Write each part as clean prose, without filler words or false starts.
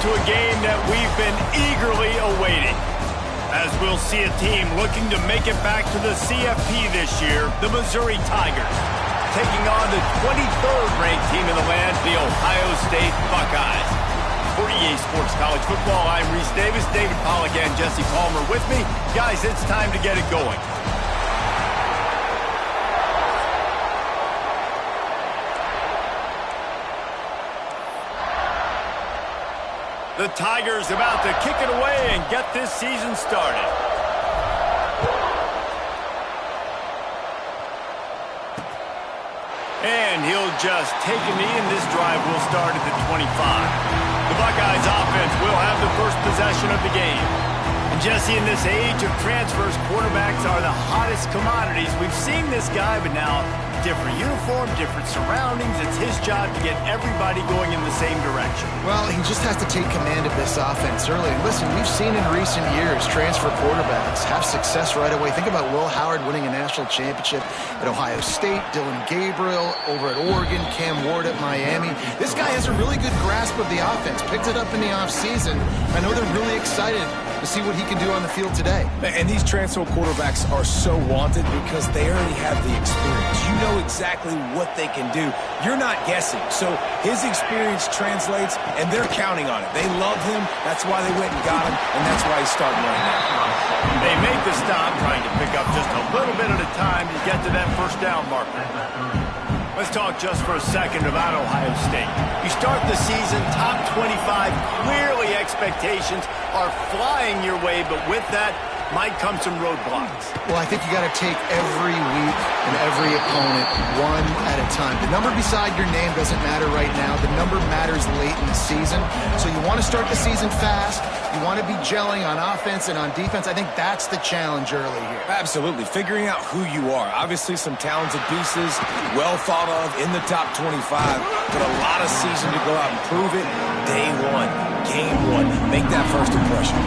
to a game that we've been eagerly awaiting. As we'll see a team looking to make it back to the CFP this year, the Missouri Tigers, taking on the 23rd ranked team in the land, the Ohio State Buckeyes. For EA Sports College Football, I'm Reese Davis, David Pollack and Jesse Palmer with me. Guys, it's time to get it going. The Tigers about to kick it away and get this season started. And he'll just take a knee, and this drive will start at the 25. The Buckeyes offense will have the first possession of the game. And Jesse, in this age of transfers, quarterbacks are the hottest commodities. We've seen this guy, but now different uniform, different surroundings. It's his job to get everybody going in the same direction. Well, he just has to take command of this offense early. And listen, we've seen in recent years transfer quarterbacks have success right away. Think about Will Howard winning a national championship at Ohio State, Dylan Gabriel over at Oregon, Cam Ward at Miami. This guy has a really good grasp of the offense, picked it up in the offseason. I know they're really excited to see what he can do on the field today. And these transfer quarterbacks are so wanted because they already have the experience. You know exactly what they can do. You're not guessing. So his experience translates, and they're counting on it. They love him. That's why they went and got him, and that's why he's starting right now. They make the stop, trying to pick up just a little bit at a time to get to that first down marker. Let's talk just for a second about Ohio State. You start the season top 25. Clearly expectations are flying your way, but with that might come some roadblocks. Well, I think you got to take every week and every opponent one at a time. The number beside your name doesn't matter right now. The number matters late in the season. So you want to start the season fast. You want to be gelling on offense and on defense. I think that's the challenge early here. Absolutely. Figuring out who you are. Obviously some talented pieces, well thought of in the top 25, but a lot of season to go out and prove it. Day one, game one. Make that first impression.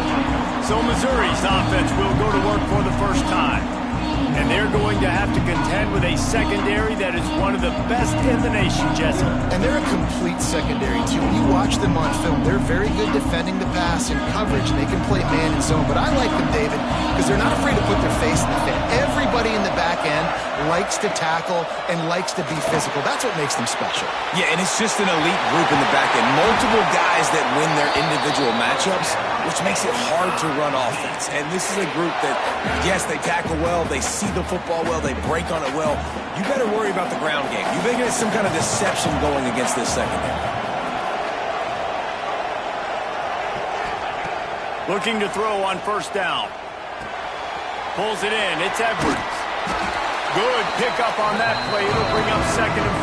So Missouri's offense will go to work for the first time. And they're going to have to contend with a secondary that is one of the best in the nation, Jesse. And they're a complete secondary, too. When you watch them on film, they're very good defending the pass and coverage. They can play man and zone. But I like them, David, because they're not afraid to put their face in the fan. Everybody in the back end likes to tackle and likes to be physical. That's what makes them special. Yeah, and it's just an elite group in the back end. Multiple guys that win their individual matchups, which makes it hard to run offense. And this is a group that, yes, they tackle well, they see the football well, they break on it well. You better worry about the ground game. You better get some kind of deception going against this secondary. Looking to throw on first down. Pulls it in. It's Edwards. Good pickup on that play. It'll bring up 2nd and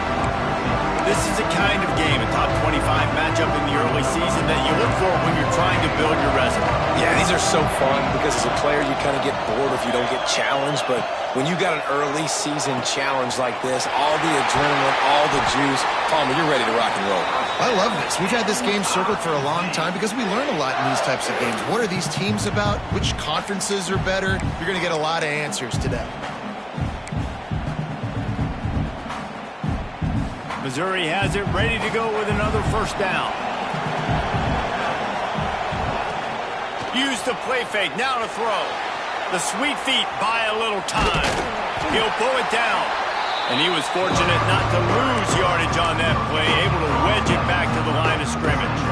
4. This is a kind of game, a top 25 matchup in the early season that you look for when you're trying to build your resume. Yeah, these are so fun because as a player you kind of get bored if you don't get challenged, but when you got an early season challenge like this, all the adrenaline, all the juice, Palmer, you're ready to rock and roll. I love this. We've had this game circled for a long time because we learn a lot in these types of games. What are these teams about? Which conferences are better? You're going to get a lot of answers today. Missouri has it ready to go with another first down. Use the play fake, now to throw. The sweet feet buy a little time. He'll pull it down. And he was fortunate not to lose yardage on that play, able to wedge it back to the line of scrimmage.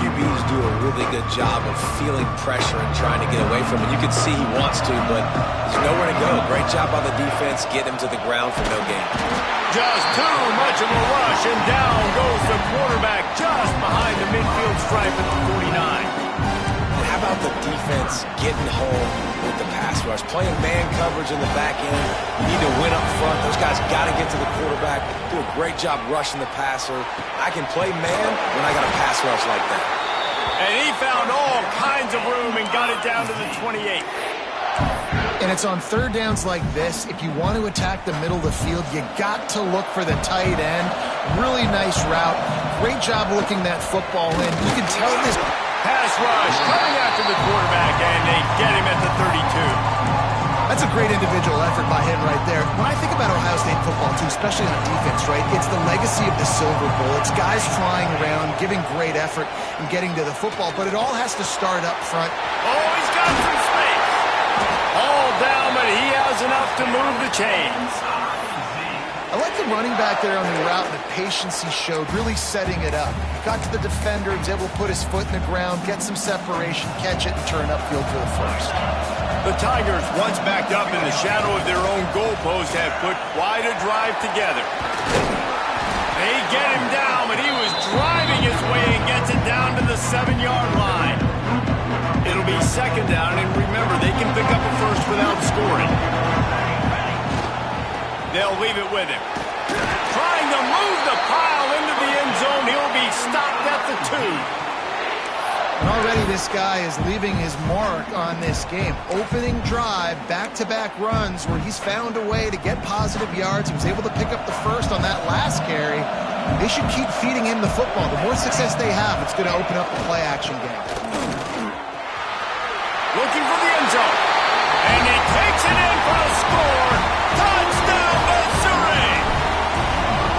QBs do a really good job of feeling pressure and trying to get away from it. You can see he wants to, but there's nowhere to go. Great job by the defense, get him to the ground for no gain. Just too much of a rush, and down goes the quarterback just behind the midfield stripe at the 49. And how about the defense getting home with the pass rush? Playing man coverage in the back end. You need to win up front. Those guys got to get to the quarterback. Do a great job rushing the passer. I can play man when I got a pass rush like that. And he found all kinds of room and got it down to the 28. And it's on third downs like this. If you want to attack the middle of the field, you got to look for the tight end. Really nice route. Great job looking that football in. You can tell this pass rush coming after the quarterback, and they get him at the 32. That's a great individual effort by him right there. When I think about Ohio State football, too, especially on defense, right, it's the legacy of the Silver Bowl. It's guys flying around, giving great effort, and getting to the football. But it all has to start up front. Oh, he's got some space. All down, but he has enough to move the chains. I like the running back there on the route and the patience he showed, really setting it up. Got to the defender, was able to put his foot in the ground, get some separation, catch it, and turn upfield for the first. The Tigers, once backed up in the shadow of their own goalpost, have put quite a drive together. They get him down, but he was driving his way and gets it down to the 7-yard line. It'll be second down, and remember, they can pick up a first without scoring. They'll leave it with him. Trying to move the pile into the end zone. He'll be stopped at the 2. And already this guy is leaving his mark on this game. Opening drive, back-to-back runs where he's found a way to get positive yards. He was able to pick up the first on that last carry. They should keep feeding him the football. The more success they have, it's going to open up the play-action game. Looking for the end zone. And he takes it in for a score. Touchdown, Missouri!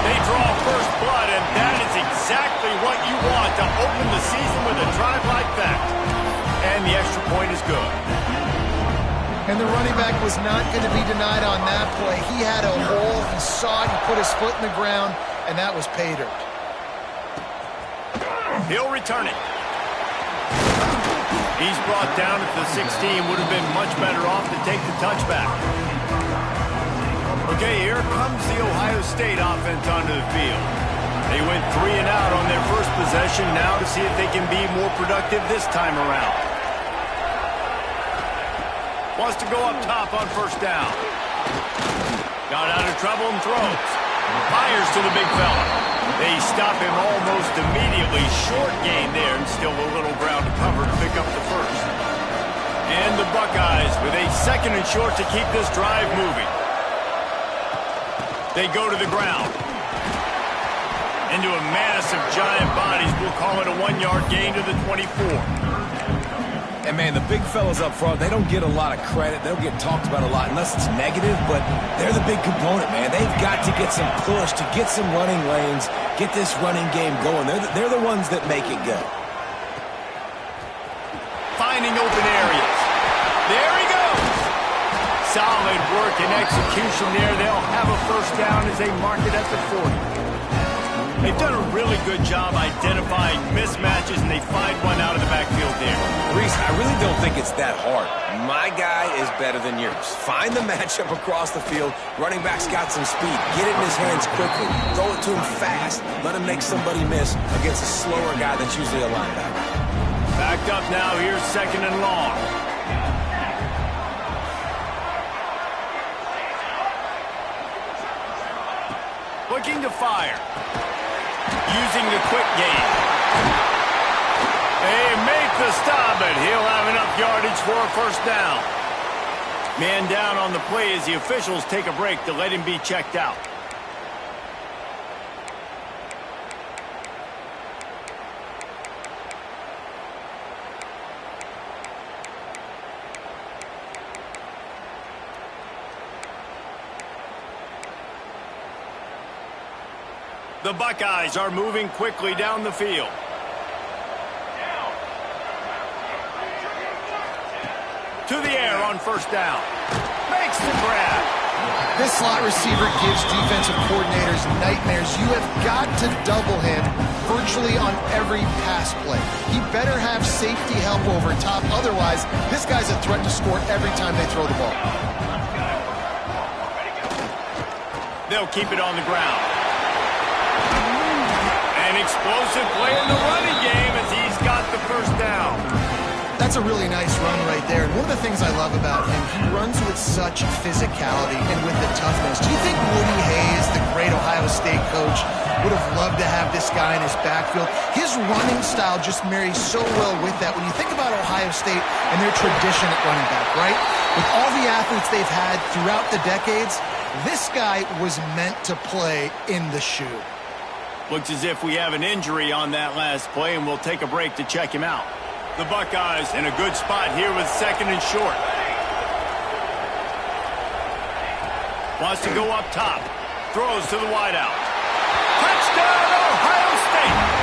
They draw first blood, and that is exactly what you want to open the season with a drive like that. And the extra point is good. And the running back was not going to be denied on that play. He had a hole. He saw it. He put his foot in the ground, and that was pay dirt. He'll return it. He's brought down at the 16. Would have been much better off to take the touchback. Okay, here comes the Ohio State offense onto the field. They went 3 and out on their first possession, now to see if they can be more productive this time around. Wants to go up top on first down. Got out of trouble and throws. Fires to the big fella. They stop him almost immediately. Short gain there, and still a little ground to cover to pick up the first. And the Buckeyes with a 2nd and short to keep this drive moving. They go to the ground. Into a mass of giant bodies. We'll call it a 1-yard gain to the 24. And, man, the big fellas up front, they don't get a lot of credit. They don't get talked about a lot unless it's negative, but they're the big component, man. They've got to get some push, to get some running lanes, get this running game going. They're the ones that make it go. Finding open areas. There he goes. Solid work and execution there. They'll have a first down as they mark it at the 40. They've done a really good job identifying mismatches, and they find one out of the backfield there. Reese, I really don't think it's that hard. My guy is better than yours. Find the matchup across the field. Running back's got some speed. Get it in his hands quickly. Throw it to him fast. Let him make somebody miss against a slower guy that's usually a linebacker. Backed up now. Here's 2nd and long. Looking to fire. Using the quick game. They make the stop, but he'll have enough yardage for a first down. Man down on the play as the officials take a break to let him be checked out. The Buckeyes are moving quickly down the field. To the air on first down. Makes the grab. This slot receiver gives defensive coordinators nightmares. You have got to double him virtually on every pass play. He better have safety help over top. Otherwise, this guy's a threat to score every time they throw the ball. They'll keep it on the ground. An explosive play in the running game as he's got the first down. That's a really nice run right there. And one of the things I love about him, he runs with such physicality and with the toughness. Do you think Woody Hayes, the great Ohio State coach, would have loved to have this guy in his backfield? His running style just marries so well with that. When you think about Ohio State and their tradition at running back, right? With all the athletes they've had throughout the decades, this guy was meant to play in the shoe. Looks as if we have an injury on that last play, and we'll take a break to check him out. The Buckeyes in a good spot here with 2nd and short. Wants to go up top. Throws to the wideout. Touchdown, Ohio State!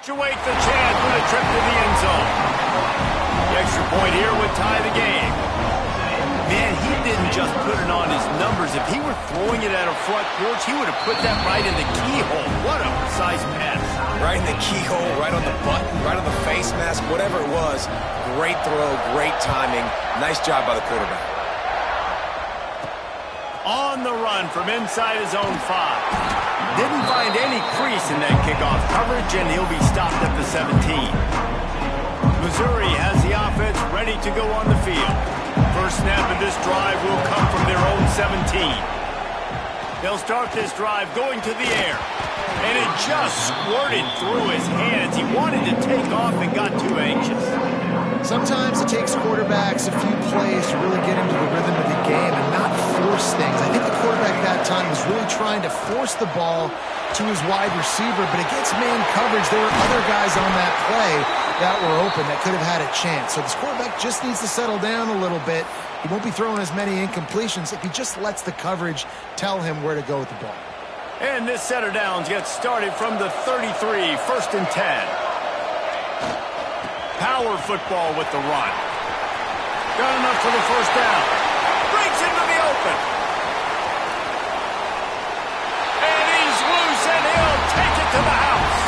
Waits the chance with a trip to the end zone. The extra point here would tie the game. Man, he didn't just put it on his numbers. If he were throwing it at a front porch, he would have put that right in the keyhole. What a precise pass. Right in the keyhole, right on the button, right on the face mask, whatever it was. Great throw, great timing. Nice job by the quarterback. On the run from inside his own 5. Didn't find any crease in that kickoff coverage, and he'll be stopped at the 17. Missouri has the offense ready to go on the field. First snap of this drive will come from their own 17. They'll start this drive going to the air. And it just squirted through his hands. He wanted to take off and got too anxious. Sometimes it takes quarterbacks a few plays to really get into the rhythm of the game and not force things. I think the quarterback that time was really trying to force the ball to his wide receiver, but against man coverage, there were other guys on that play that were open that could have had a chance. So this quarterback just needs to settle down a little bit. He won't be throwing as many incompletions if he just lets the coverage tell him where to go with the ball. And this set of downs gets started from the 33, 1st and 10. Power football with the run. Got enough for the first down. Breaks into the open. And he's loose, and he'll take it to the house.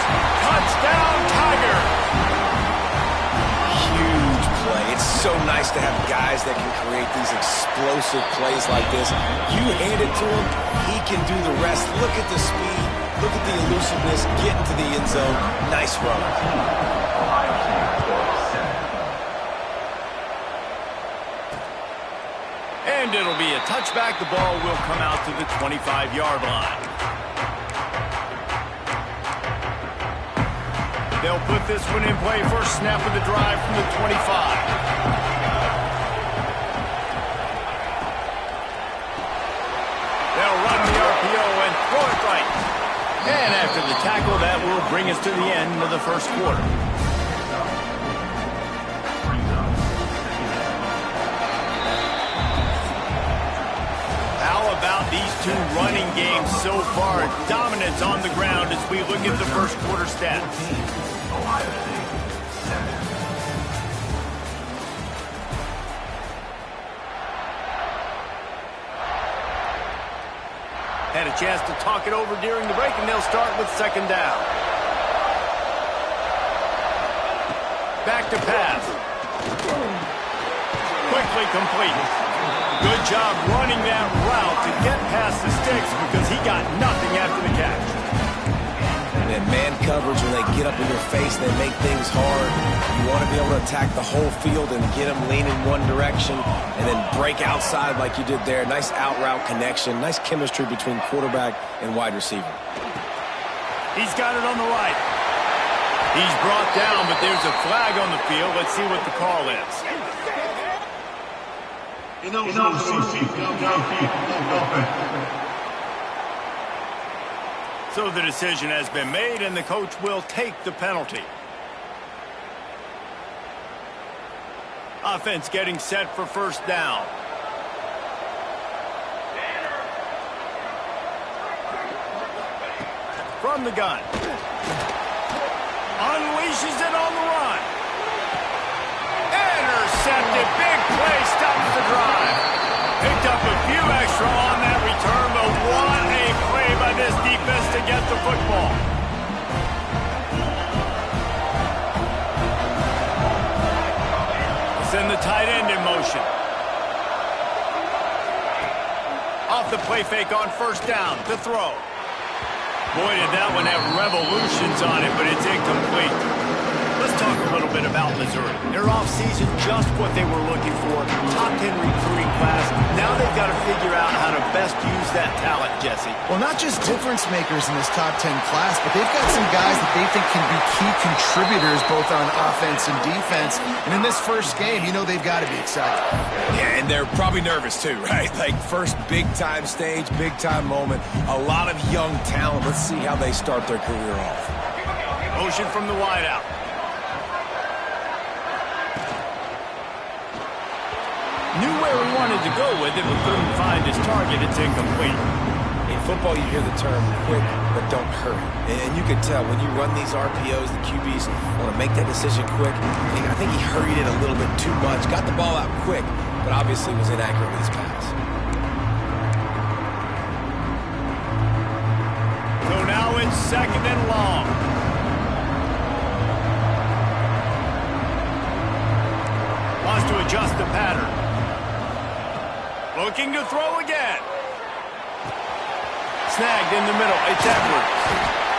Touchdown, Tigers. Huge play. It's so nice to have guys that can create these explosive plays like this. You hand it to him, he can do the rest. Look at the speed. Look at the elusiveness. Get into the end zone. Nice run. And it'll be a touchback. The ball will come out to the 25-yard line. They'll put this one in play. First snap of the drive from the 25. They'll run the RPO and throw it right. And after the tackle, that will bring us to the end of the first quarter. About these two running games so far. Dominance on the ground as we look at the first quarter stats. Had a chance to talk it over during the break, and they'll start with second down. Back to pass. Quickly complete. Good job running that route to get past the sticks because he got nothing after the catch. And then man coverage, when they get up in your face, they make things hard. You want to be able to attack the whole field and get them leaning one direction and then break outside like you did there. Nice out route connection. Nice chemistry between quarterback and wide receiver. He's got it on the right. He's brought down, but there's a flag on the field. Let's see what the call is. So the decision has been made, and the coach will take the penalty. Offense getting set for first down. From the gun. Unleashes it on the run. Intercepted. Big play stops the drive. Picked up a few extra on that return, but what a play by this defense to get the football. Send the tight end in motion. Off the play fake on first down to throw. Boy, did that one have revolutions on it, but it's incomplete. Let's talk a little bit about Missouri. Their offseason, just what they were looking for. Top 10 recruiting class. Now they've got to figure out how to best use that talent, Jesse. Well, not just difference makers in this top 10 class, but they've got some guys that they think can be key contributors both on offense and defense. And in this first game, you know they've got to be excited. Yeah, and they're probably nervous too, right? Like first big-time stage, big-time moment. A lot of young talent. Let's see how they start their career off. Motion from the wideout. Knew where he wanted to go with it, but couldn't find his target. It's incomplete. It football, you hear the term quick, but don't hurry. And you can tell when you run these RPOs, the QBs want to make that decision quick. I think he hurried it a little bit too much, got the ball out quick, but obviously was inaccurate with his pass. So now it's 2nd and long. Wants to adjust the pattern. Looking to throw again. Snagged in the middle. It's Edwards.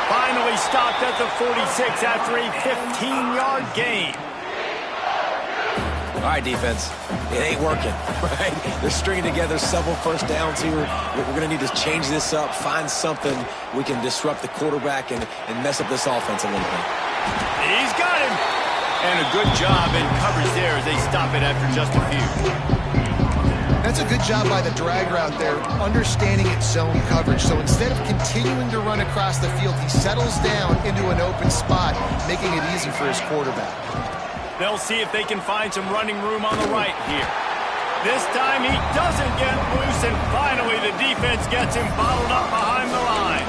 Finally stopped at the 46 after a 15-yard gain. All right, defense. It ain't working, right? They're stringing together several first downs here. We're going to need to change this up, find something we can disrupt the quarterback and mess up this offense a little bit. He's got him. And a good job in coverage there as they stop it after just a few. That's a good job by the drag route there, understanding its zone coverage. So instead of continuing to run across the field, he settles down into an open spot, making it easy for his quarterback. They'll see if they can find some running room on the right here. This time he doesn't get loose, and finally the defense gets him bottled up behind the line.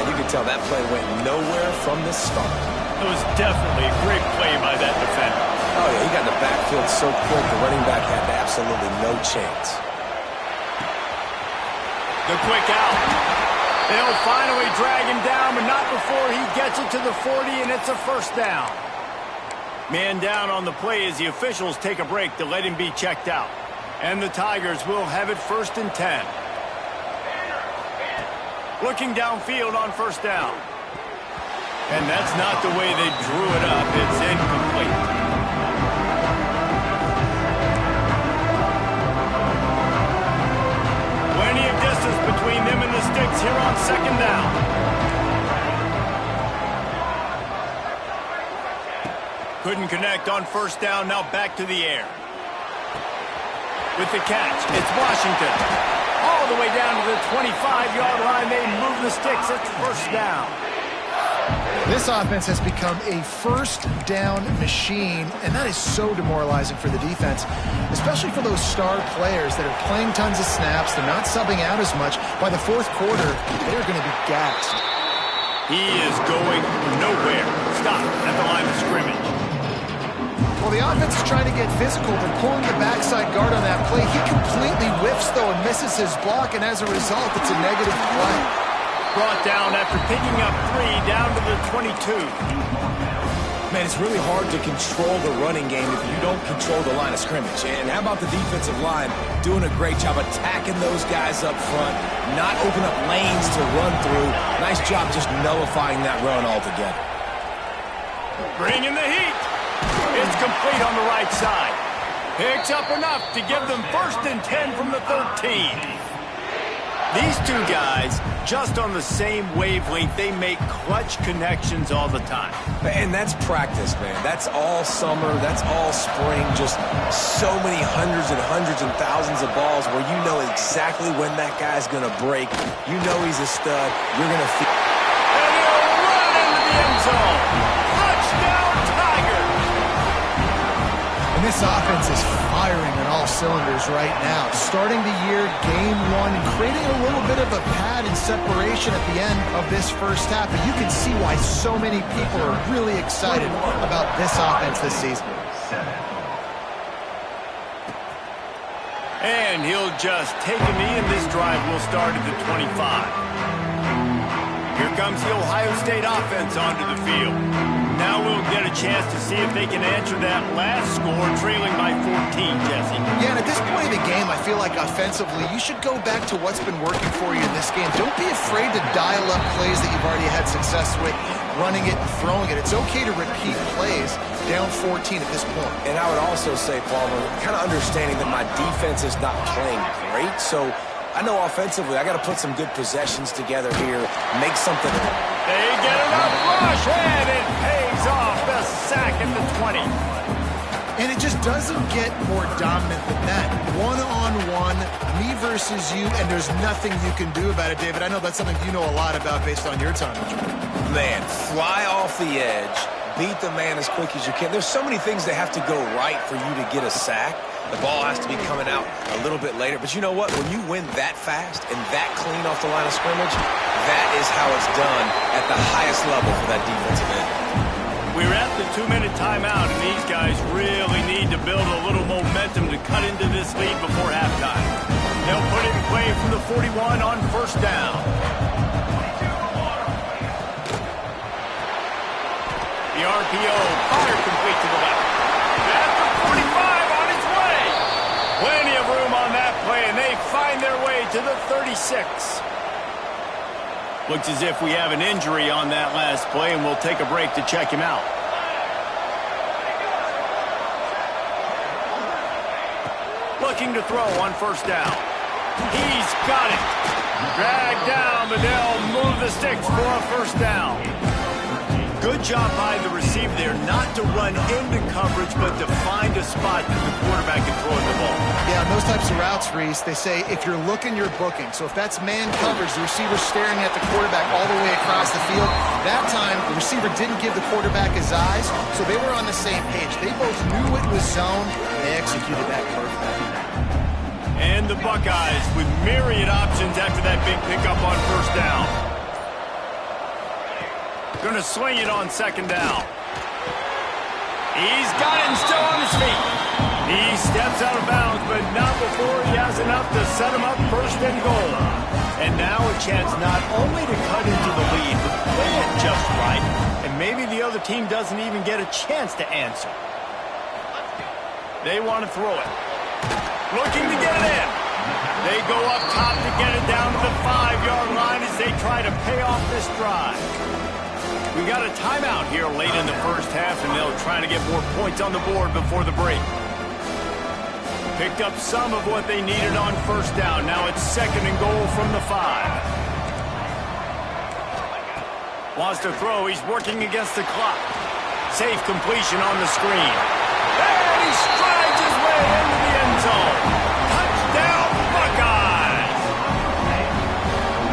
And you can tell that play went nowhere from the start. It was definitely a great play by that defender. Oh, yeah, he got in the backfield so quick, the running back had absolutely no chance. The quick out. They'll finally drag him down, but not before he gets it to the 40, and it's a first down. Man down on the play as the officials take a break to let him be checked out. And the Tigers will have it 1st and 10. Looking downfield on first down. And that's not the way they drew it up. It's incomplete. Plenty of distance between them and the sticks here on 2nd down. Couldn't connect on first down. Now back to the air. With the catch, it's Washington. All the way down to the 25-yard line. They move the sticks. It's first down. This offense has become a first down machine, and that is so demoralizing for the defense, especially for those star players that are playing tons of snaps. They're not subbing out as much. By the 4th quarter, they're going to be gassed. He is going nowhere. Stop at the line of scrimmage. Well, the offense is trying to get physical. They're pulling the backside guard on that play. He completely whiffs, though, and misses his block, and as a result, it's a negative play. Brought down after picking up 3 down to the 22. Man, it's really hard to control the running game if you don't control the line of scrimmage. And how about the defensive line doing a great job attacking those guys up front, not open up lanes to run through. Nice job just nullifying that run altogether. Bringing the heat. It's complete on the right side. Picks up enough to give them 1st and 10 from the 13. These two guys, just on the same wavelength, they make clutch connections all the time. And that's practice, man. That's all summer. That's all spring. Just so many hundreds and thousands of balls where you know exactly when that guy's going to break. You know he's a stud. You're going to feel. And he'll run into the end zone. Touchdown, Tigers! And this offense is firing on all cylinders right now. Starting the year, game 1, and creating a little bit of a pad and separation at the end of this first half. And you can see why so many people are really excited about this offense this season. And he'll just take a knee, and this drive will start at the 25. Here comes the Ohio State offense onto the field. Now we'll get a chance to see if they can answer that last score, trailing by 14, Jesse. Yeah, and at this point of the game, I feel like offensively, you should go back to what's been working for you in this game. Don't be afraid to dial up plays that you've already had success with, running it and throwing it. It's okay to repeat plays down 14 at this point. And I would also say, Palmer, kind of understanding that my defense is not playing great, so I know offensively I got to put some good possessions together here, make something. They get enough rush, and it pays off. The sack at the 20. And it just doesn't get more dominant than that. One-on-one, me versus you, and there's nothing you can do about it, David. I know that's something you know a lot about based on your time. Man, fly off the edge, beat the man as quick as you can. There's so many things that have to go right for you to get a sack. The ball has to be coming out a little bit later. But you know what? When you win that fast and that clean off the line of scrimmage, that is how it's done at the highest level for that defensive end. We're at the 2-minute timeout, and these guys really need to build a little momentum to cut into this lead before halftime. They'll put it in play from the 41 on first down. The RPO, fire complete to the left. At the 45 on its way. Plenty of room on that play, and they find their way to the 36. Looks as if we have an injury on that last play, and we'll take a break to check him out. Looking to throw on first down. He's got it. Dragged down, but they'll move the sticks for a first down. Good job by the receiver there, not to run into coverage, but to find a spot that the quarterback can throw the ball. Yeah, on those types of routes, Reese, they say if you're looking, you're booking. So if that's man coverage, the receiver's staring at the quarterback all the way across the field. That time, the receiver didn't give the quarterback his eyes, so they were on the same page. They both knew it was zone, and they executed that perfectly. And the Buckeyes with myriad options after that big pickup on first down. Going to swing it on second down. He's got it and still on his feet. He steps out of bounds, but not before he has enough to set him up first and goal. And now a chance not only to cut into the lead, but play it just right. And maybe the other team doesn't even get a chance to answer. They want to throw it. Looking to get it in. They go up top to get it down to the 5-yard line as they try to pay off this drive. We got a timeout here late in the first half, and they'll try to get more points on the board before the break. Picked up some of what they needed on first down. Now it's second and goal from the 5. Wants to throw. He's working against the clock. Safe completion on the screen. And he strides his way into the end zone. Touchdown, Buckeyes!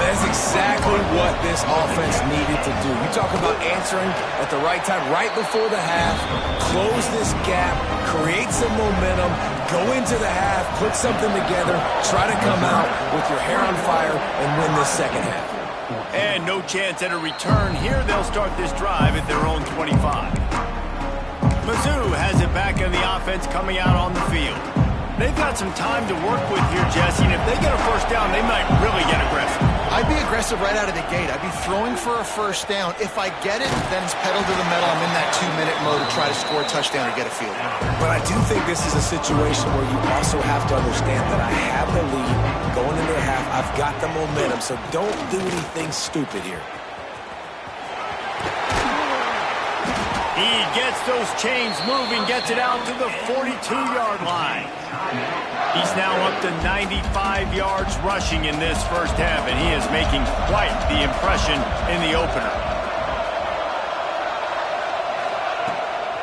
That's exactly what this offense needed to do. You talk about answering at the right time, right before the half, close this gap, create some momentum, go into the half, put something together, try to come out with your hair on fire and win this second half. And no chance at a return here. They'll start this drive at their own 25. Mizzou has it back in the offense coming out on the field. They've got some time to work with here, Jesse, and if they get a first down, they might really get aggressive. I'd be aggressive right out of the gate. I'd be throwing for a first down. If I get it, then it's pedal to the metal. I'm in that 2-minute mode to try to score a touchdown or get a field goal. But I do think this is a situation where you also have to understand that I have the lead going into the half. I've got the momentum, so don't do anything stupid here. He gets those chains moving, gets it out to the 42-yard line. He's now up to 95 yards rushing in this first half, and he is making quite the impression in the opener.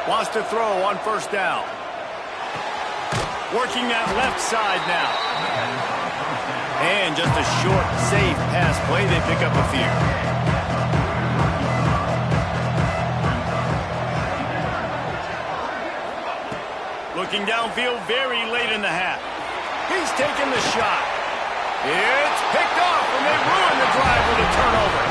Wants to throw on first down. Working that left side now. And just a short, safe pass play. They pick up a few. Looking downfield very late in the half. He's taking the shot. It's picked off, and they ruin the drive with a turnover.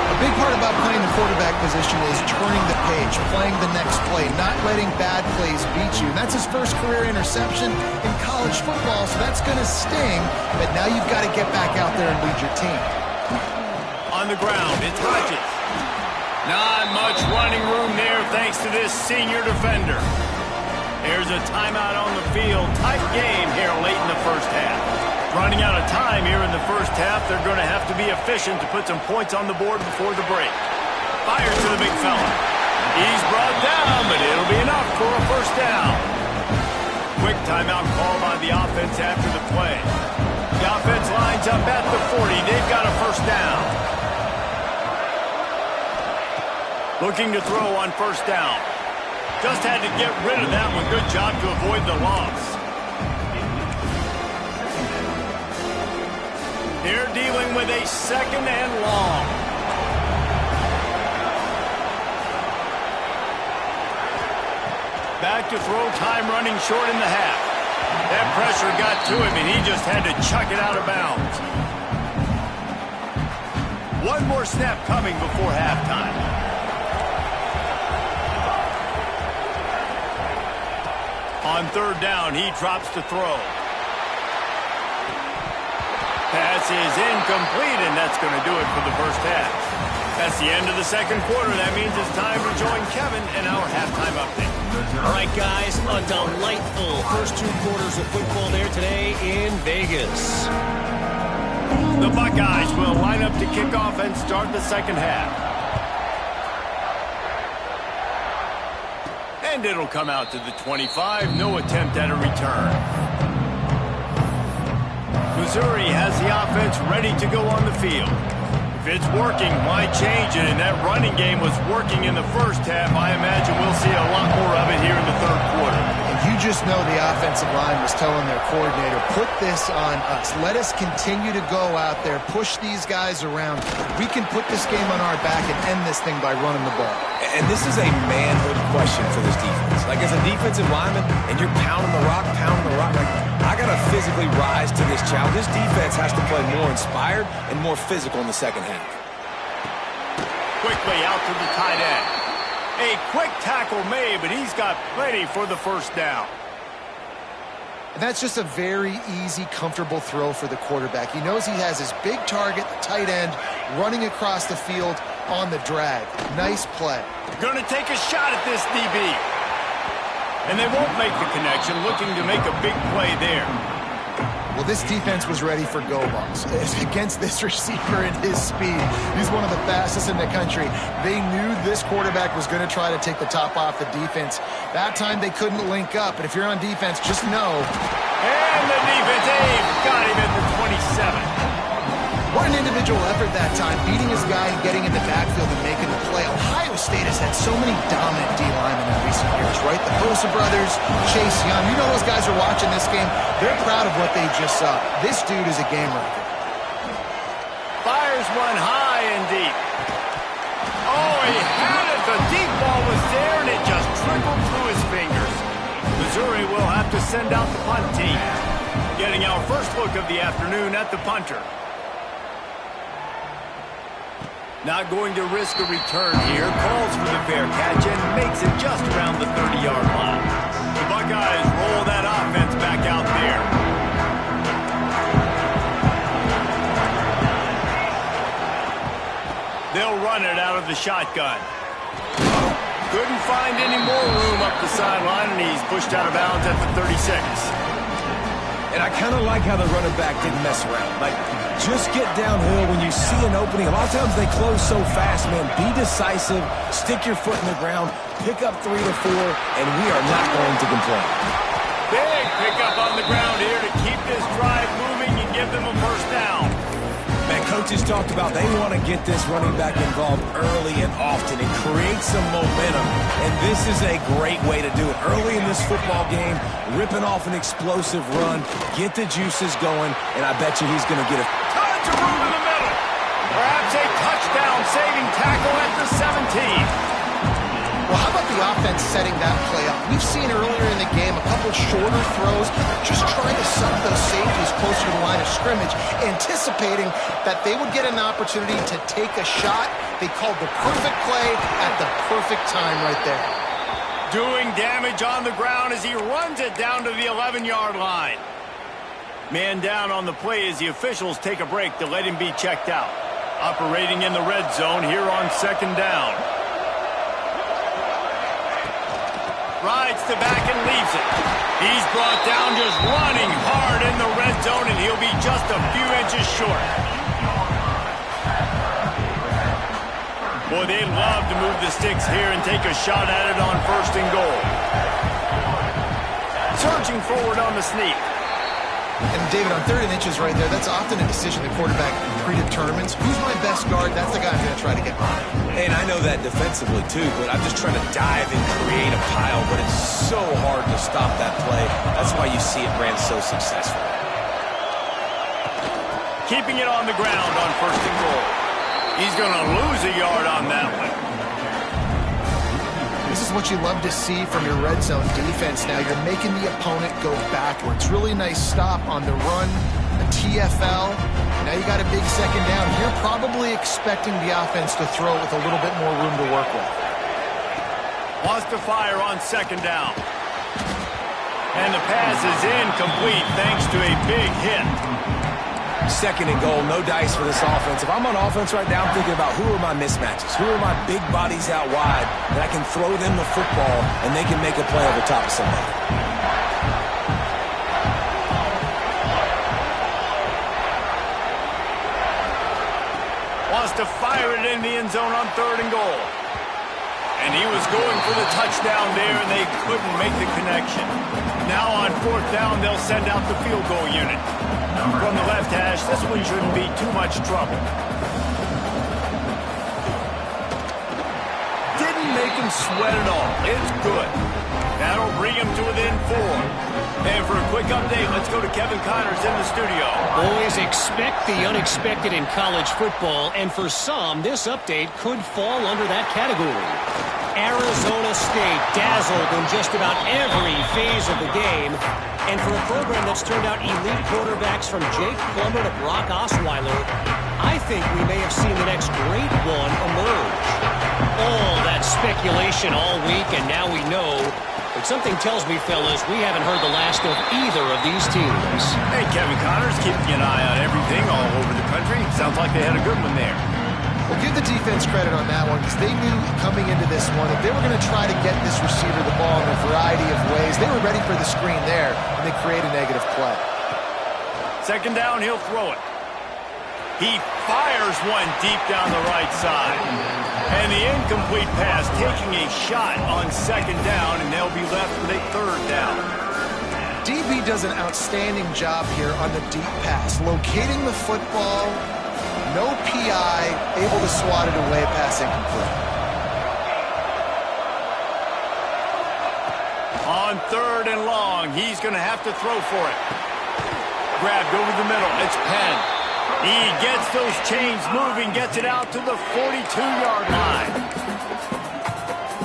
A big part about playing the quarterback position is turning the page, playing the next play, not letting bad plays beat you. And that's his first career interception in college football, so that's going to sting. But now you've got to get back out there and lead your team. On the ground, it's Hodges. Not much running room there thanks to this senior defender. There's a timeout on the field. Tight game here late in the first half. Running out of time here in the first half. They're going to have to be efficient to put some points on the board before the break. Fires to the big fella. He's brought down, but it'll be enough for a first down. Quick timeout call by the offense after the play. The offense lines up at the 40. They've got a first down. Looking to throw on first down. Just had to get rid of that one. Good job to avoid the loss. They're dealing with a second and long. Back to throw, time running short in the half. That pressure got to him, and he just had to chuck it out of bounds. One more snap coming before halftime. On third down, he drops to throw. Pass is incomplete, and that's going to do it for the first half. That's the end of the second quarter. That means it's time to join Kevin in our halftime update. All right, guys, a delightful first 2 quarters of football there today in Vegas. The Buckeyes will line up to kick off and start the second half. And it'll come out to the 25. No attempt at a return. Missouri has the offense ready to go on the field. If it's working, why change it? And that running game was working in the first half. I imagine we'll see a lot more of it here in the third quarter. And you just know the offensive line was telling their coordinator, put this on us. Let us continue to go out there, push these guys around. We can put this game on our back and end this thing by running the ball. And this is a manhood question for this defense. Like, as a defensive lineman, and you're pounding the rock, like, I got to physically rise to this challenge. This defense has to play more inspired and more physical in the second half. Quickly out to the tight end. A quick tackle made, but he's got plenty for the first down. And that's just a very easy, comfortable throw for the quarterback. He knows he has his big target, the tight end, running across the field on the drag. Nice play. Going to take a shot at this DB. And they won't make the connection, looking to make a big play there. Well, this defense was ready for go balls against this receiver and his speed. He's one of the fastest in the country. They knew this quarterback was going to try to take the top off the defense. That time they couldn't link up, but if you're on defense, just know. And the defense got him at the 27. What an individual effort that time, beating his guy and getting in the backfield and making the play. Ohio State has had so many dominant D-linemen in recent years, right? The Bosa brothers, Chase Young. You know those guys are watching this game. They're proud of what they just saw. This dude is a game wrecker. Fires one high and deep. Oh, he had it. The deep ball was there, and it just trickled through his fingers. Missouri will have to send out the punt team. Getting our first look of the afternoon at the punter. Not going to risk a return here. Calls for the fair catch and makes it just around the 30-yard line. The Buckeyes roll that offense back out there. They'll run it out of the shotgun. Couldn't find any more room up the sideline, and he's pushed out of bounds at the 36. And I kind of like how the running back didn't mess around. Like, just get downhill when you see an opening. A lot of times they close so fast, man. Be decisive, stick your foot in the ground, pick up 3 to 4, and we are not going to complain. Big pickup on the ground here to keep this drive moving and give them a first down. Man, coaches talked about they want to get this running back involved early and often and create some momentum. And this is a great way to do it. Early in this football game, ripping off an explosive run, get the juices going, and I bet you he's going to get a tons of room in the middle. Perhaps a touchdown saving tackle at the 17. Well, how about the offense setting that play up? We've seen earlier in the game a couple shorter throws, just trying to suck those safeties closer to the line of scrimmage, anticipating that they would get an opportunity to take a shot. They called the perfect play at the perfect time right there. Doing damage on the ground as he runs it down to the 11-yard line. Man down on the play as the officials take a break to let him be checked out. Operating in the red zone here on second down. Rides to back and leaves it. He's brought down just running hard in the red zone, and he'll be just a few inches short. Boy, they'd love to move the sticks here and take a shot at it on first and goal. Surging forward on the sneak. And David, on 3rd and inches right there, that's often a decision the quarterback predetermines. Who's my best guard? That's the guy I'm going to try to get by. And I know that defensively too, but I'm just trying to dive and create a pile, but it's so hard to stop that play. That's why you see it ran so successful. Keeping it on the ground on first and goal. He's going to lose a yard on that one. This is what you love to see from your red zone defense. Now you're making the opponent go backwards. Really nice stop on the run, a TFL. Now you got a big second down. You're probably expecting the offense to throw with a little bit more room to work with. Wants to fire on second down. And the pass is incomplete thanks to a big hit. Second and goal, no dice for this offense. If I'm on offense right now, I'm thinking about who are my mismatches? Who are my big bodies out wide that I can throw them the football and they can make a play over top of somebody? Wants to fire it in the end zone on third and goal. And he was going for the touchdown there, and they couldn't make the connection. Now on fourth down, they'll send out the field goal unit. From the left hash, this one shouldn't be too much trouble. Didn't make him sweat at all. It's good. That'll bring him to within 4. And for a quick update, let's go to Kevin Connors in the studio. Always expect the unexpected in college football, and for some, this update could fall under that category. Arizona State dazzled in just about every phase of the game. And for a program that's turned out elite quarterbacks from Jake Plummer to Brock Osweiler, I think we may have seen the next great one emerge. All that speculation all week, and now we know. But something tells me, fellas, we haven't heard the last of either of these teams. Hey, Kevin Connors, keeping an eye on everything all over the country. Sounds like they had a good one there. Well, give the defense credit on that one because they knew coming into this one that they were going to try to get this receiver the ball in a variety of ways. They were ready for the screen there, and they create a negative play. Second down, he'll throw it. He fires one deep down the right side. And the incomplete pass taking a shot on second down, and they'll be left with a third down. DB does an outstanding job here on the deep pass, locating the football. No PI, able to swat it away, pass incomplete. On third and long, he's going to have to throw for it. Grabbed over the middle, it's Penn. He gets those chains moving, gets it out to the 42-yard line.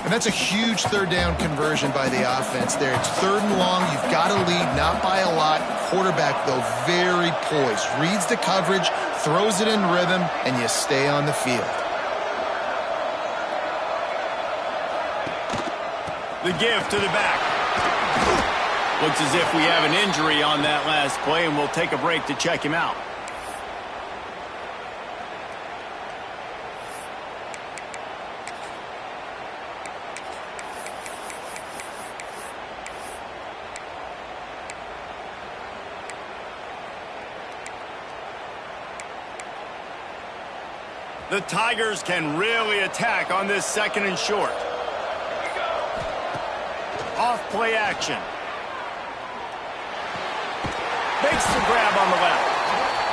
And that's a huge third down conversion by the offense there. It's third and long, you've got to lead, not by a lot. Quarterback, though, very poised. Reads the coverage, throws it in rhythm, and you stay on the field. The give to the back. Looks as if we have an injury on that last play, and we'll take a break to check him out. The Tigers can really attack on this second and short. Off play action. Makes the grab on the left.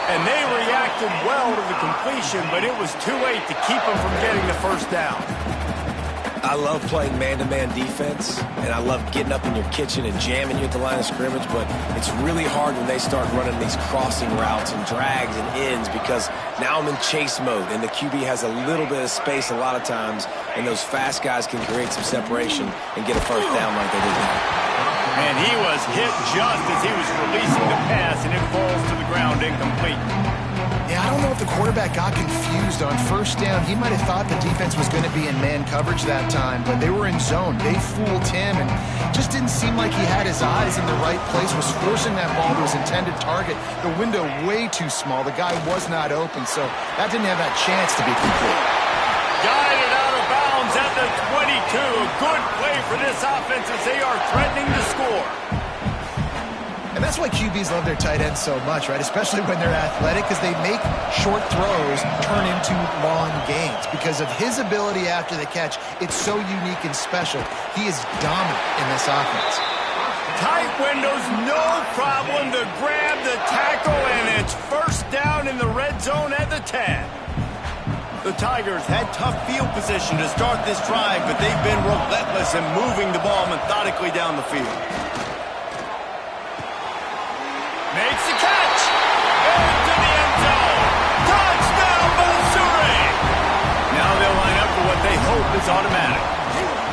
And they reacted well to the completion, but it was too late to keep them from getting the first down. I love playing man-to-man defense, and I love getting up in your kitchen and jamming you at the line of scrimmage, but it's really hard when they start running these crossing routes and drags and ends because now I'm in chase mode, and the QB has a little bit of space a lot of times, and those fast guys can create some separation and get a first down like they did now. And he was hit just as he was releasing the pass, and it falls to the ground incomplete. Yeah, I don't know if the quarterback got confused on first down. He might have thought the defense was going to be in man coverage that time, but they were in zone. They fooled him, and just didn't seem like he had his eyes in the right place, was forcing that ball to his intended target. The window way too small. The guy was not open, so that didn't have that chance to be complete. Guided out of bounds at the 22. A good play for this offense as they are threatening to score. And that's why QBs love their tight ends so much, right? Especially when they're athletic, because they make short throws turn into long gains. Because of his ability after the catch, it's so unique and special. He is dominant in this offense. Tight windows, no problem to grab the tackle, and it's first down in the red zone at the 10. The Tigers had tough field position to start this drive, but they've been relentless in moving the ball methodically down the field. Makes the catch. Into the end zone. Touchdown, Missouri. Now they'll line up for what they hope is automatic.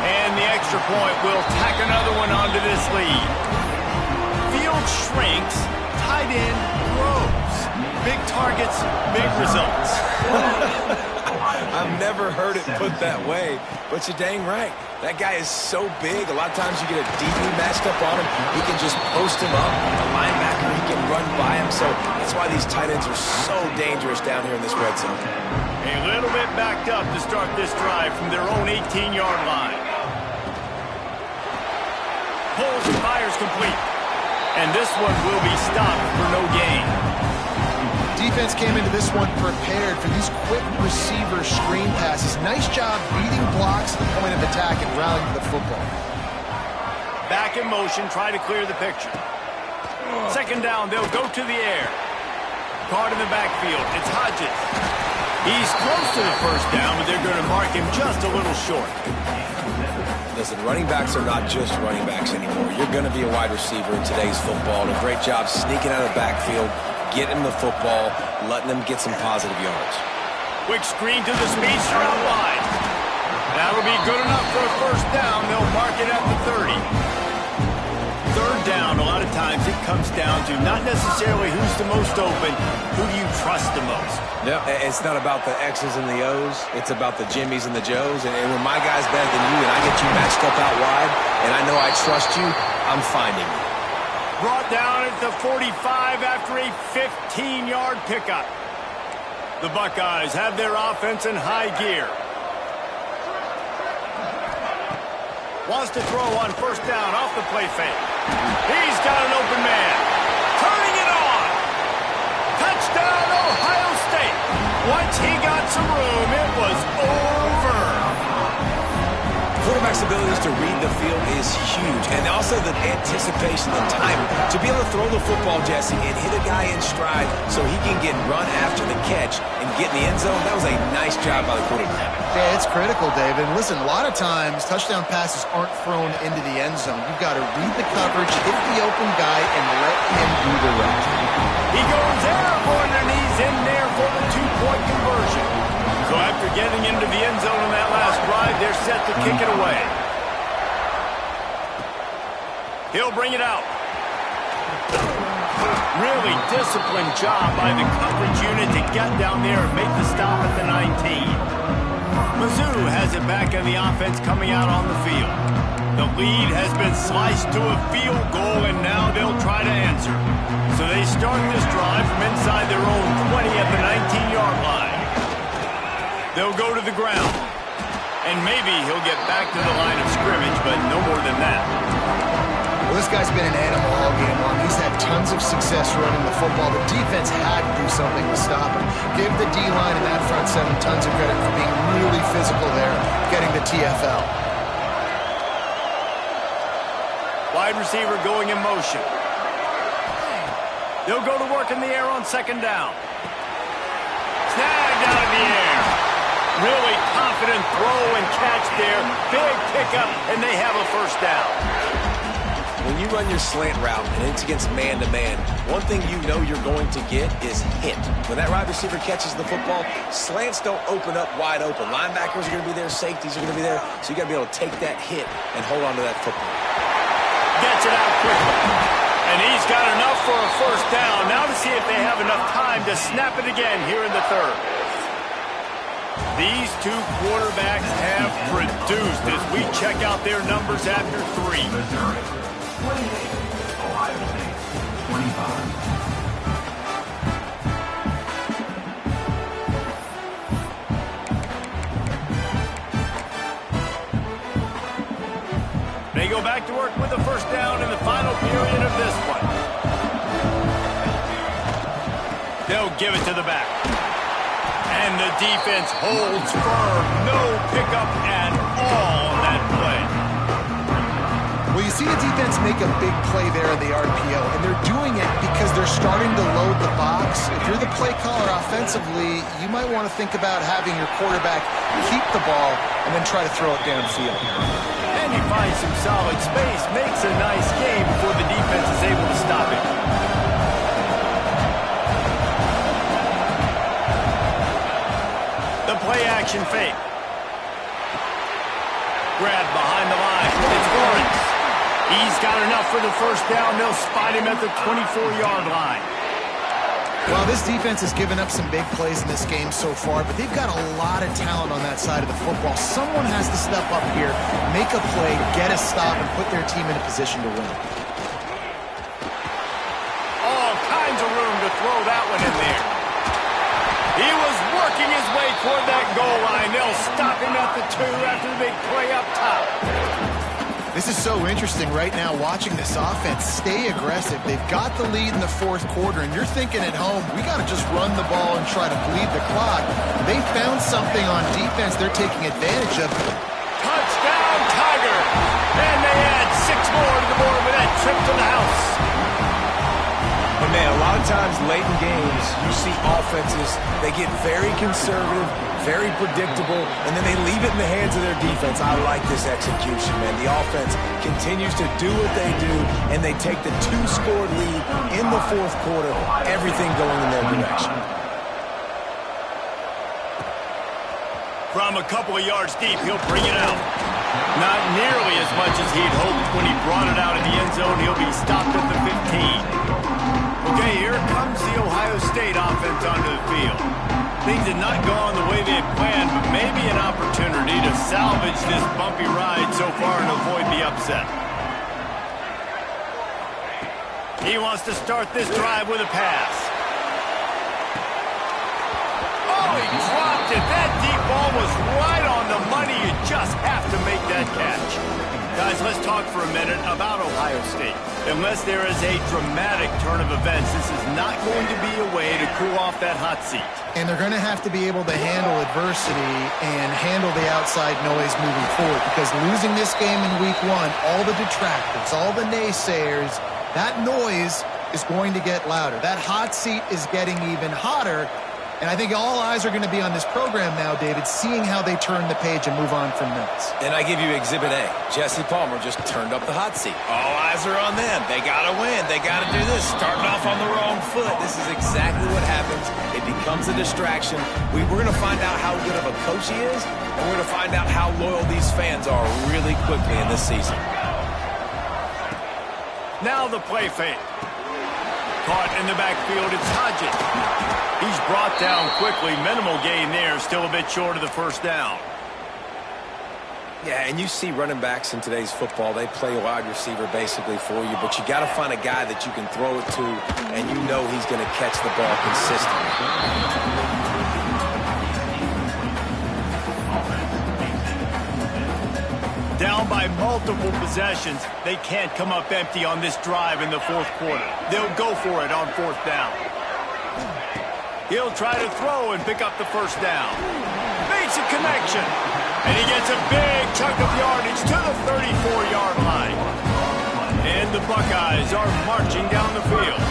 And the extra point will tack another one onto this lead. Field shrinks, tight end grows. Big targets, big results. I've never heard it put that way, but you're dang right. That guy is so big, a lot of times you get a DB matched up on him. He can just post him up. A linebacker, he can run by him. So that's why these tight ends are so dangerous down here in this red zone. A little bit backed up to start this drive from their own 18-yard line. Pulls and fires complete. And this one will be stopped for no gain. Defense came into this one prepared for these quick receiver screen passes. Nice job beating blocks at the point of attack and rallying to the football. Back in motion, try to clear the picture. Second down, they'll go to the air. Caught in the backfield, it's Hodges. He's close to the first down, but they're going to mark him just a little short. Listen, running backs are not just running backs anymore. You're going to be a wide receiver in today's football. And a great job sneaking out of the backfield, getting the football, letting them get some positive yards. Quick screen to the speedster out wide. That'll be good enough for a first down. They'll mark it at the 30. Third down, a lot of times it comes down to not necessarily who's the most open, who do you trust the most. Yeah, it's not about the X's and the O's. It's about the Jimmies and the Joes. And when my guy's better than you and I get you matched up out wide and I know I trust you, I'm finding you. Brought down at the 45 after a 15-yard pickup. The Buckeyes have their offense in high gear. Wants to throw on first down off the play fake. He's got an open man. Turning it on. Touchdown, Ohio State. Once he got some room, it was over. Quarterback's abilities to read the field is huge, and also the anticipation, the timing. To be able to throw the football, Jesse, and hit a guy in stride so he can get run after the catch and get in the end zone, that was a nice job by the quarterback. Yeah, it's critical, David. Listen, a lot of times touchdown passes aren't thrown into the end zone. You've got to read the coverage, hit the open guy, and let him do the rest. He goes airborne, and he's in there for the two-point conversion. So after getting into the end zone on that last drive, they're set to kick it away. He'll bring it out. Really disciplined job by the coverage unit to get down there and make the stop at the 19. Mizzou has it back in the offense coming out on the field. The lead has been sliced to a field goal, and now they'll try to answer. So they start this drive from inside their own 20 at the 19-yard line. They'll go to the ground. And maybe he'll get back to the line of scrimmage, but no more than that. Well, this guy's been an animal all game long. He's had tons of success running the football. The defense had to do something to stop him. Give the D-line and that front seven tons of credit for being really physical there, getting the TFL. Wide receiver going in motion. They'll go to work in the air on second down. Snagged out of the air. Really confident throw and catch there. Big pickup, and they have a first down. When you run your slant route and it's against man-to-man, one thing you know you're going to get is hit. When that wide receiver catches the football, slants don't open up wide open. Linebackers are going to be there, safeties are going to be there, so you got to be able to take that hit and hold on to that football. Gets it out quickly. And he's got enough for a first down. Now to see if they have enough time to snap it again here in the third. These two quarterbacks have produced as we check out their numbers after three. 28, Ohio State, 25. They go back to work with the first down in the final period of this one. They'll give it to the back. And the defense holds firm. No pickup at all on that play. Well, you see the defense make a big play there in the RPO, and they're doing it because they're starting to load the box. If you're the play caller offensively, you might want to think about having your quarterback keep the ball and then try to throw it downfield. And he finds some solid space, makes a nice game before the defense is able to stop it. The play action fake. Grab behind the line. It's Lawrence. He's got enough for the first down. They'll spot him at the 24-yard line. Well, this defense has given up some big plays in this game so far, but they've got a lot of talent on that side of the football. Someone has to step up here, make a play, get a stop, and put their team in a position to win. All kinds of room to throw that one in there. He was working his way toward that goal line. They'll stop him at the 2 after the big play up top. This is so interesting right now watching this offense stay aggressive. They've got the lead in the fourth quarter, and you're thinking at home, we got to just run the ball and try to bleed the clock. They found something on defense they're taking advantage of. Touchdown, Tiger! And they add 6 more to the board with that trip to the house. But man, a lot of times late in games, you see offenses, they get very conservative, very predictable, and then they leave it in the hands of their defense. I like this execution, man. The offense continues to do what they do, and they take the 2-score lead in the fourth quarter, everything going in their direction. From a couple of yards deep, he'll bring it out. Not nearly as much as he'd hoped when he brought it out in the end zone. He'll be stopped at the 15. Okay, here comes the Ohio State offense onto the field. Things did not go on the way they had planned, but maybe an opportunity to salvage this bumpy ride so far and avoid the upset. He wants to start this drive with a pass. Oh, he dropped it. That deep ball was right on the money. You just have to make that catch. Guys, let's talk for a minute about Ohio State. Unless there is a dramatic turn of events, this is not going to be a way to cool off that hot seat. And they're going to have to be able to handle adversity and handle the outside noise moving forward, because losing this game in week 1, all the detractors, all the naysayers, that noise is going to get louder. That hot seat is getting even hotter. And I think all eyes are going to be on this program now, David, seeing how they turn the page and move on from this. And I give you Exhibit A. Jesse Palmer just turned up the hot seat. All eyes are on them. They got to win. They got to do this. Starting off on the wrong foot. This is exactly what happens. It becomes a distraction. We're going to find out how good of a coach he is, and we're going to find out how loyal these fans are really quickly in this season. Now the play fake. Caught in the backfield, it's Hodges. He's brought down quickly. Minimal gain there, still a bit short of the first down. Yeah, and you see running backs in today's football, they play wide receiver basically for you, but you got to find a guy that you can throw it to, and you know he's going to catch the ball consistently. Down by multiple possessions, they can't come up empty on this drive in the fourth quarter. They'll go for it on fourth down. He'll try to throw and pick up the first down. Makes a connection. And he gets a big chunk of yardage to the 34-yard line. And the Buckeyes are marching down the field.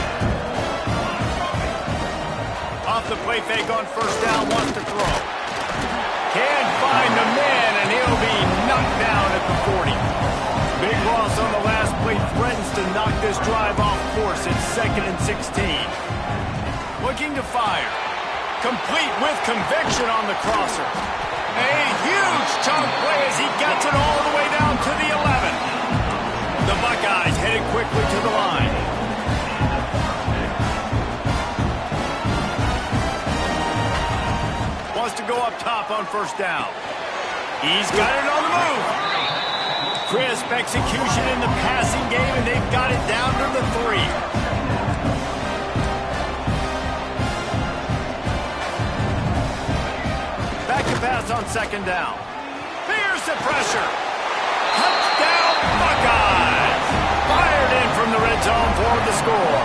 Off the play fake on first down, wants to throw. Can't find the man, and he'll be knocked down at the 40. Big loss on the last play, threatens to knock this drive off course. It's 2nd and 16. Looking to fire. Complete with conviction on the crosser. A huge chunk play as he gets it all the way down to the 11. The Buckeyes headed quickly to the line. Wants to go up top on first down. He's got it on the move. Crisp execution in the passing game, and they've got it down to the 3. Back to pass on second down. Fierce the pressure. Touchdown Buckeyes. Fired in from the red zone for the score.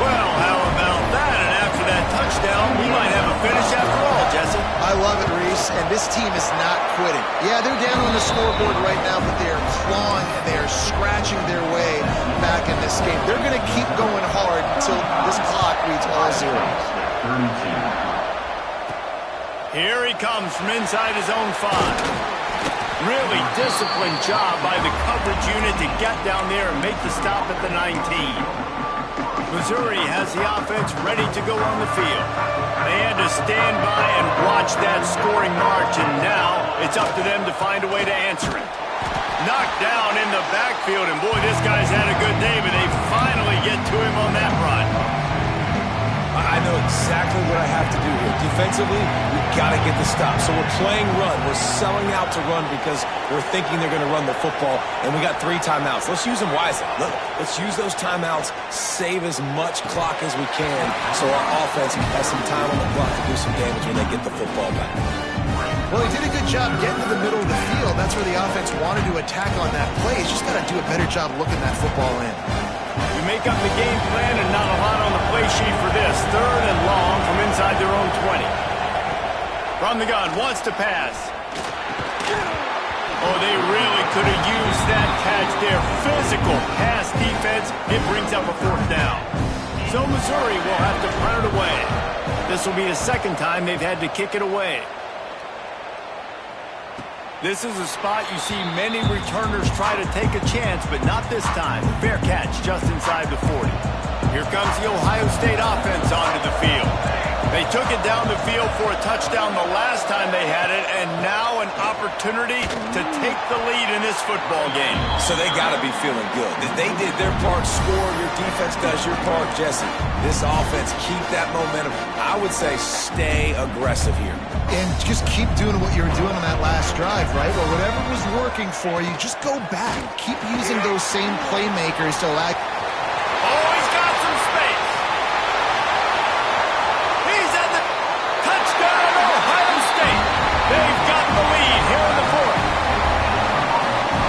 Well, how about that? And after that touchdown, we might have a finish after all, Jesse. I love it, Reese, and this team is not quitting. Yeah, they're down on the scoreboard right now, but they are clawing and they are scratching their way back in this game. They're going to keep going hard until this clock reads all zeros. Here he comes from inside his own 5. Really disciplined job by the coverage unit to get down there and make the stop at the 19. Missouri has the offense ready to go on the field. They had to stand by and watch that scoring march, and now it's up to them to find a way to answer it. Knocked down in the backfield, and boy, this guy's had a good day, but they finally get to him on that run. I know exactly what I have to do here. Defensively, we've got to get the stop. So we're playing run. We're selling out to run because we're thinking they're going to run the football, and we got 3 timeouts. Let's use them wisely. Look, let's use those timeouts, save as much clock as we can so our offense has some time on the clock to do some damage when they get the football back. Well, he did a good job getting to the middle of the field. That's where the offense wanted to attack on that play. He's just got to do a better job looking that football in. You make up the game plan and not a lot on the play sheet for this. 3rd and long from inside their own 20. From the gun, wants to pass. Oh, they really could have used that catch there. Physical pass defense. It brings up a 4th down. So Missouri will have to punt it away. This will be the 2nd time they've had to kick it away. This is a spot you see many returners try to take a chance, but not this time. Fair catch just inside the 40. Here comes the Ohio State offense onto the field. They took it down the field for a touchdown the last time they had it, and now an opportunity to take the lead in this football game. So they got to be feeling good. They did their part, score. Your defense does your part, Jesse. This offense, keep that momentum. I would say stay aggressive here. And just keep doing what you were doing on that last drive, right? Well, whatever was working for you, just go back. Keep using those same playmakers to allow... Oh, he's got some space. He's at the touchdown, Ohio State. They've got the lead here in the 4th.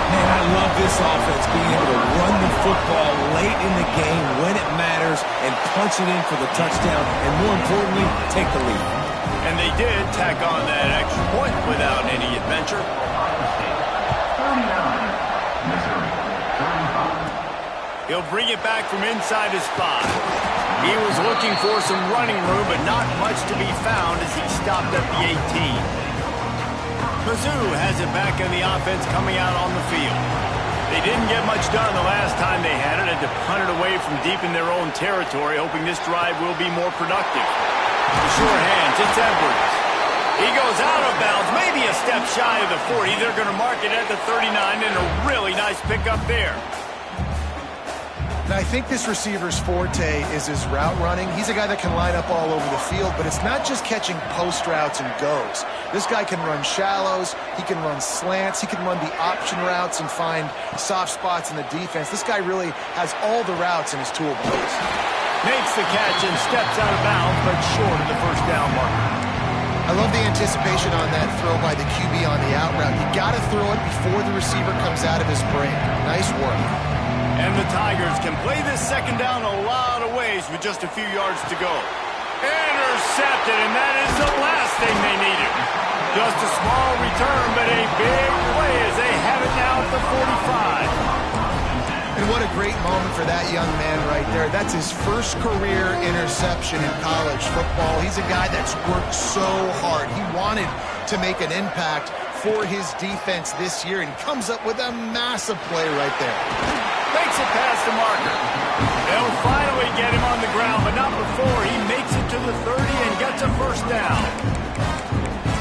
Man, I love this offense being able to run the football late in the game when it matters and punch it in for the touchdown, and more importantly, take the lead. And they did tack on that extra point without any adventure. Ohio State 39, Missouri 35. He'll bring it back from inside his 5. He was looking for some running room, but not much to be found as he stopped at the 18. Mizzou has it back in the offense coming out on the field. They didn't get much done the last time they had it, had to punt it away from deep in their own territory, hoping this drive will be more productive. Sure hands, it's Edwards. He goes out of bounds, maybe a step shy of the 40. They're going to mark it at the 39, and a really nice pickup there. Now, I think this receiver's forte is his route running. He's a guy that can line up all over the field, but it's not just catching post routes and goes. This guy can run shallows, he can run slants, he can run the option routes and find soft spots in the defense. This guy really has all the routes in his toolbox. Makes the catch and steps out of bounds, but short of the 1st down marker. I love the anticipation on that throw by the QB on the out route. You got to throw it before the receiver comes out of his brain. Nice work. And the Tigers can play this 2nd down a lot of ways with just a few yards to go. Intercepted, and that is the last thing they needed. Just a small return, but a big play as they have it now at the 45. And what a great moment for that young man right there. That's his first career interception in college football. He's a guy that's worked so hard. He wanted to make an impact for his defense this year, and he comes up with a massive play right there. Makes it past the marker. They'll finally get him on the ground, but not before he makes it to the 30 and gets a 1st down.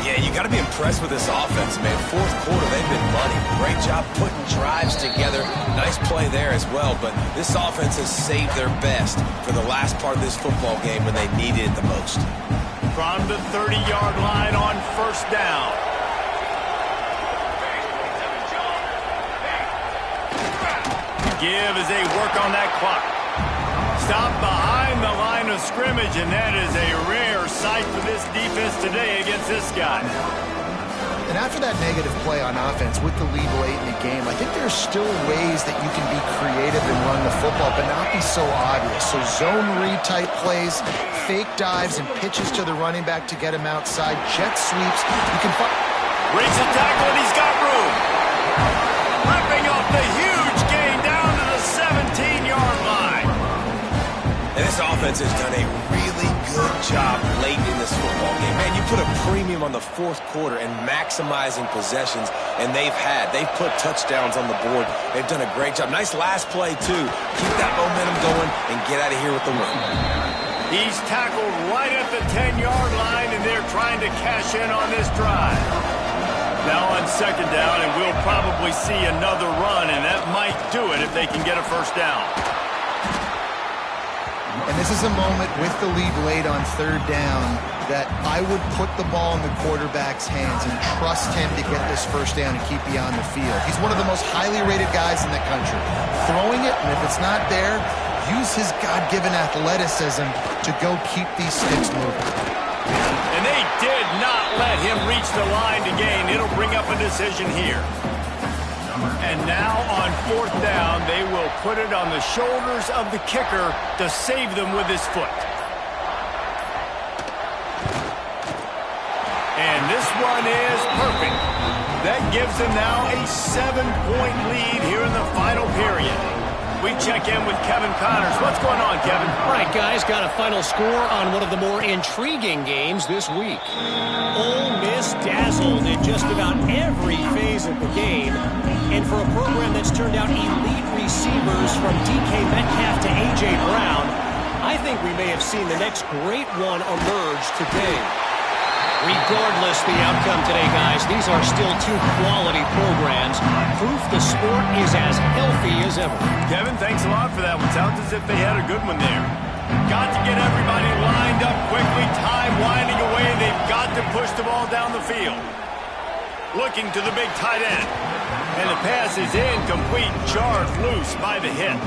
Yeah, you got to be impressed with this offense, man. 4th quarter, they've been money. Great job putting drives together. Nice play there as well, but this offense has saved their best for the last part of this football game when they needed it the most. From the 30-yard line on 1st down. Give as they work on that clock. Stop behind the line of scrimmage, and that is a rare sight for this defense today against this guy. And after that negative play on offense with the lead late in the game, I think there's still ways that you can be creative and run the football, but not be so obvious. So zone read type plays, fake dives, and pitches to the running back to get him outside, jet sweeps. You can find... Breaks a tackle, and he's got room. Ripping off the huge gain down to the 17-yard line. And this offense has done a really good job late in this football game. Man, you put a premium on the fourth quarter and maximizing possessions, and they've put touchdowns on the board. They've done a great job. Nice last play, too. Keep that momentum going and get out of here with the win. He's tackled right at the 10-yard line, and they're trying to cash in on this drive. Now on second down, and we'll probably see another run, and that might do it if they can get a first down. And this is a moment with the lead late on third down that I would put the ball in the quarterback's hands and trust him to get this first down and keep you on the field. He's one of the most highly rated guys in the country. Throwing it, and if it's not there, use his God-given athleticism to go keep these sticks moving. And they did not let him reach the line to gain. It'll bring up a decision here. And now on fourth down, they will put it on the shoulders of the kicker to save them with his foot. And this one is perfect. That gives them now a 7-point lead here in the final period. We check in with Kevin Connors. What's going on, Kevin? All right, guys, got a final score on one of the more intriguing games this week. Ole Miss dazzled in just about every phase of the game. And for a program that's turned out elite receivers from DK Metcalf to A.J. Brown, I think we may have seen the next great one emerge today. Regardless the outcome today, guys, these are still two quality programs. Proof the sport is as healthy as ever. Kevin, thanks a lot for that one. Sounds as if they had a good one there. Got to get everybody lined up quickly. Time winding away. They've got to push the ball down the field. Looking to the big tight end. And the pass is incomplete. Jarred loose by the hit.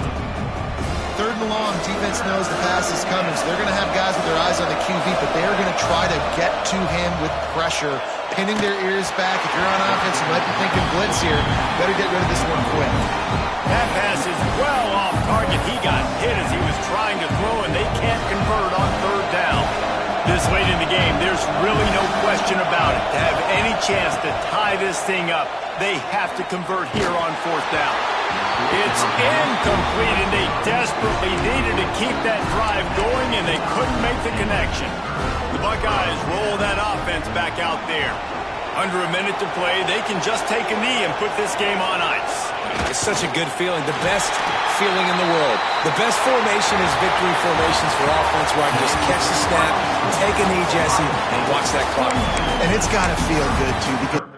Third and long, defense knows the pass is coming, so they're going to have guys with their eyes on the QB, but they're going to try to get to him with pressure, pinning their ears back. If you're on offense, you might be thinking blitz here. Better get rid of this one quick. That pass is well off target. He got hit as he was trying to throw, and they can't convert on third down. This late in the game, there's really no question about it. To have any chance to tie this thing up, they have to convert here on fourth down. It's incomplete, and they desperately needed to keep that drive going, and they couldn't make the connection. The Buckeyes roll that offense back out there. Under a minute to play, they can just take a knee and put this game on ice. It's such a good feeling, the best feeling in the world. The best formation is victory formations for offense, where I can just catch the snap, take a knee, Jesse, and watch that clock. And it's got to feel good, too, because